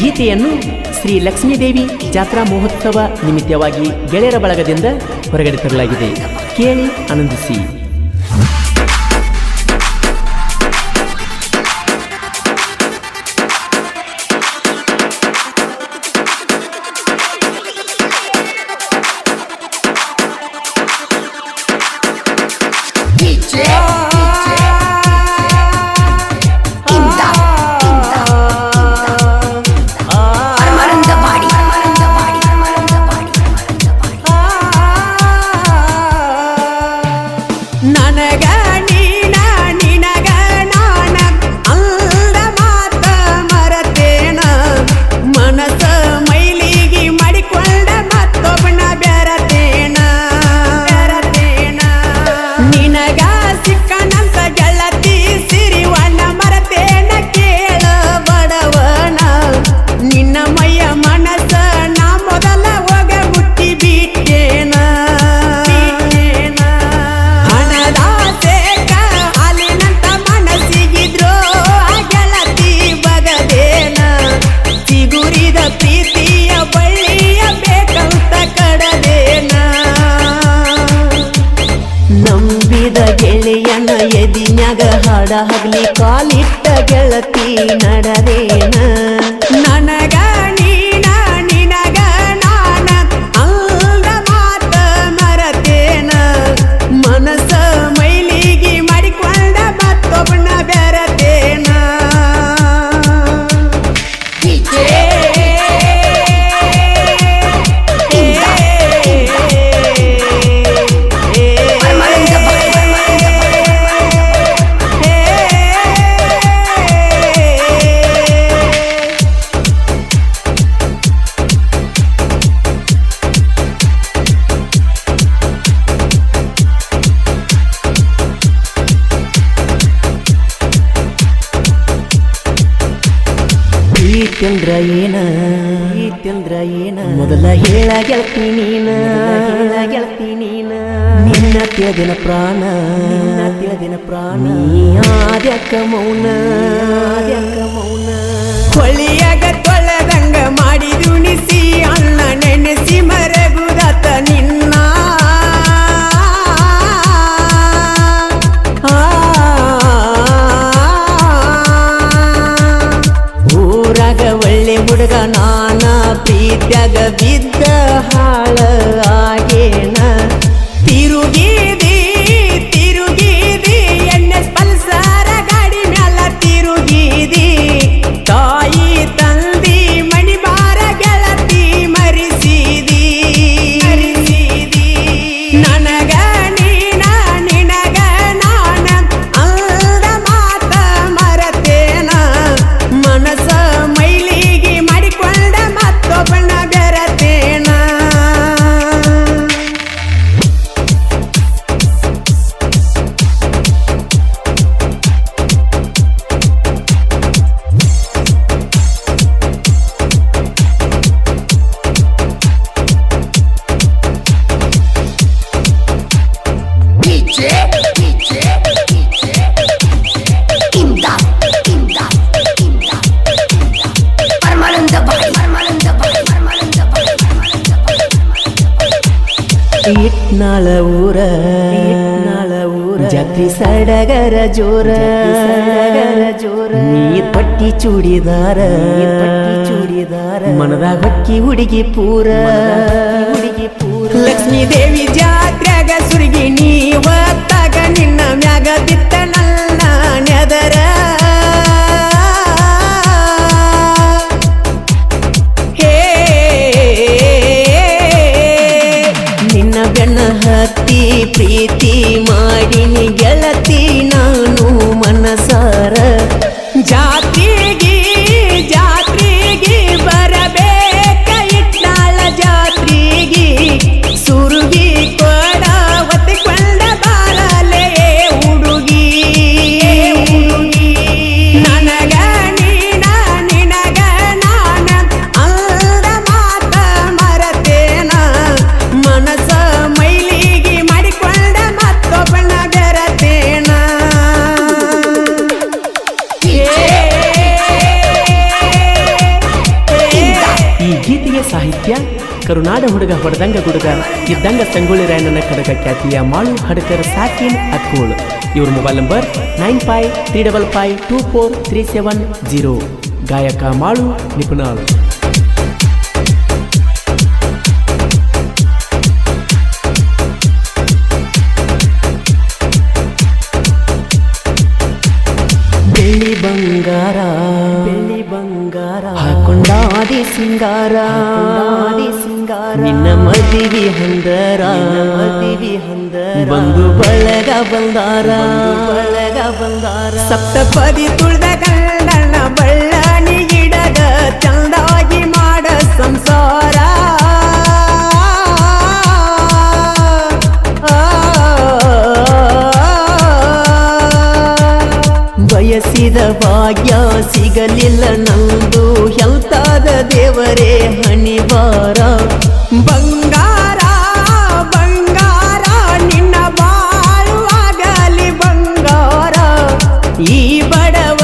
ಗೀತೆಯನ್ನು ಶ್ರೀ ಲಕ್ಷ್ಮೀದೇವಿ ಜಾತ್ರಾ ಮಹೋತ್ಸವ ನಿಮಿತ್ತವಾಗಿ ಗೆಳೆಯರ ಬಳಗದಿಂದ ಹೊರಗಡೆ ತರಲಾಗಿದೆ. ಕೇಳಿ ಆನಂದಿಸಿ. ಹಾಡ ಹಗಲಿ ಕಾಲಿಟ್ಟ ಗೆಳತಿ ನಡದೇನ ನನಗ ನೀನ ನಿನಗ ನಾನ ಅಲ್ದ ಮಾತ ಮರತೇನ ಮನಸ ಮೈಲಿಗಿ ಮಾಡಿಕೊಂಡ ಮತ್ತೊಬ್ಬನ ಬೆರತೇನ ಚಂದ್ರ ಏನ ಮೊದಲ ಹೇಳ ಗೆಳತಿ ನೀನ ನಿನ್ನ ತಿಳಿದಿನ ಪ್ರಾಣ ಆದ್ಯಕ್ಕ ಮೌನ ಹೊಳಿಯಾಗ ತೊಳೆದಂಗ ಮಾಡಿದುಣಿಸಿ ಅನ್ನ ನೆನೆಸಿ ಮರಗುದತ ನಿನ್ನ ಒಳ್ಳೆ ಹುಡುಗ ನಾನ ಪ್ರೀತ್ಯಾಗ ಬಿದ್ದ ಹಾಳ ಆಗೇನ ತಿರುಗಿದಿ ಎಣ್ಣೆ ಪಲ್ಸರ ಗಾಡಿ ಮ್ಯಾಲ ತಿರುಗಿದಿ ತಾಯಿ ತಂದಿ ಮಣಿ ಬಾರ ಗೆಳತಿ ಮರಿಸಿದಿ ನನಗ ನೀನ ನಿನಗ ನಾನ ಅಲ್ದ ಮಾತ ಮರತೇನ ಮನಸ ಮೈಲಿಗಿ ಮಾಡಿಕೊಂಡ ಮತ್ತೊಬ್ಬನ ಬೆರತೇನ ಇಟ್ನಾಳ ಊರ ಜಾತ್ರಿ ಸಡಗರ ಜೋರ ನೀ ಪಟ್ಟಿ ಚೂಡಿದಾರ ಮನದಾಗ ಹೊಕ್ಕಿ ಹುಡುಗಿ ಪೂರ ಲಕ್ಷ್ಮೀ ದೇವಿ ಜಾತ್ರೆಗ ಸುರುಗಿ ನೀವತ್ತಾಗ ನಿನ್ನ ಮ್ಯಾಗ ಬಿತ್ತ ನನ್ನ ನೆದರ ಬೆನ್ನ ಹತ್ತಿ ಪ್ರೀತಿ ಮಾಡಿನಿ ಗೆಳತಿ ನಾನು ಮನಸಾರ ಜಾತ್ರೆಗೆ ಬರಬೇಕ ಇಟ್ನಾಳ ಜಾತ್ರೆಗೆ ಸುರುಗಿ ಕೊಡ ಹೊತ್ತಿಕೊಂಡ ಬಾರಲೇ ಹುಡುಗಿ ಕರುನಾಡ ಹುಡುಗ ಹೊಡೆದಂಗ ಗುಡುಗ ಇದ್ದಂಗ ಸಂಗೊಳ್ಳಿ ರಾಯಣ್ಣನ ಕಡಗ ಖ್ಯಾತಿಯ ಮಾಳು ಹಡಕರ್ ಸಾಕಿನ್ ಅಕ್ಕೂಳ್. ಇವ್ರ ಮೊಬೈಲ್ ನಂಬರ್ 9535524370. ಗಾಯಕ ಮಾಳು ನಿಪುಣಾಳ್. ಬೆಳ್ಳಿ ಬಂಗಾರ ಹಾಕೊಂಡಾದಿ ಸಿಂಗಾರ ನಿನ್ನ ಮದಿವಿ ಹಂದರ ಬಂದು ಬಳಗ ಬಂದಾರ ಸಪ್ತಪದಿ ತುಳ್ದ ಗಂಡನ ಬಳ್ಳಾನಿ ಗಿಡದ ಚಂದಾಗಿ ಮಾಡ ಸಂಸಾರ ಬಯಸಿದ ಭಾಗ್ಯ ಸಿಗಲಿಲ್ಲ ನಂದು ಹೆಲ್ತಾದ ದೇವರೇ ಹಣಿವಾರ. ಬಂಗಾರ ಬಂಗಾರ ನಿನ್ನ ಬಾಳುವಾಗಲಿ ಬಂಗಾರ ಈ ಬಡವ